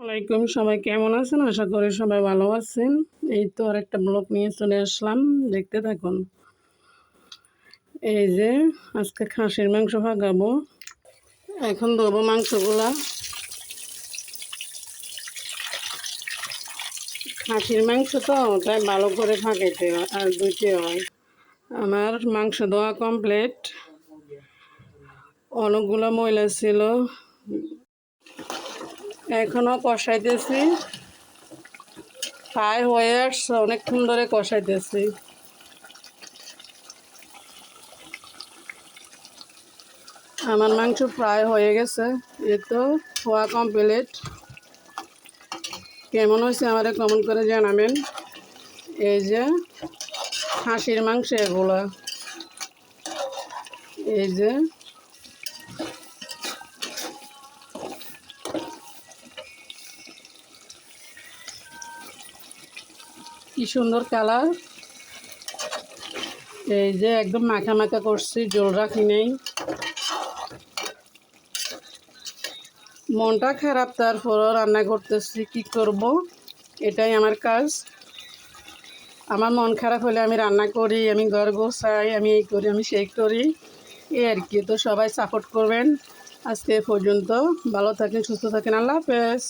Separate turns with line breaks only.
আসসালামাইকুম, সবাই কেমন আছেন? আশা করি সবাই ভালো আছেন। এই তো আরেকটা ব্লগ নিয়ে চলে আসলাম, দেখতে থাকুন। এই যে আজকে খাসির মাংস ভাগাবো। এখন দেবো মাংসগুলা। খাসির মাংস তো তাই ভালো করে ফাঁকাইতে হয় আর ধুইতে হয়। আমার মাংস দেওয়া কমপ্লিট। অনেকগুলো ময়লা ছিল, এখনও কষাইতেছি। প্রায় হয়ে আসছে, অনেকক্ষণ ধরে কষাইতেছি। আমার মাংস প্রায় হয়ে গেছে, এই তো হওয়া কমপ্লিট। কেমন হয়েছে আমারে কমেন্ট করে জানাবেন। এই যে খাসির মাংস এগুলো, এই যে কি সুন্দর কালার। এই যে একদম মাখা মাখা করছি, জল রাখি নেই। মনটা খারাপ, তারপরও রান্না করতেছি, কি করব, এটাই আমার কাজ। আমার মন খারাপ হলে আমি রান্না করি, আমি ঘর গোছাই, আমি এই করি, আমি সেই করি, এই আর কি। তো সবাই সাপোর্ট করবেন। আজকে এ পর্যন্ত, ভালো থাকেন, সুস্থ থাকেন, আল্লাহ হাফেজ।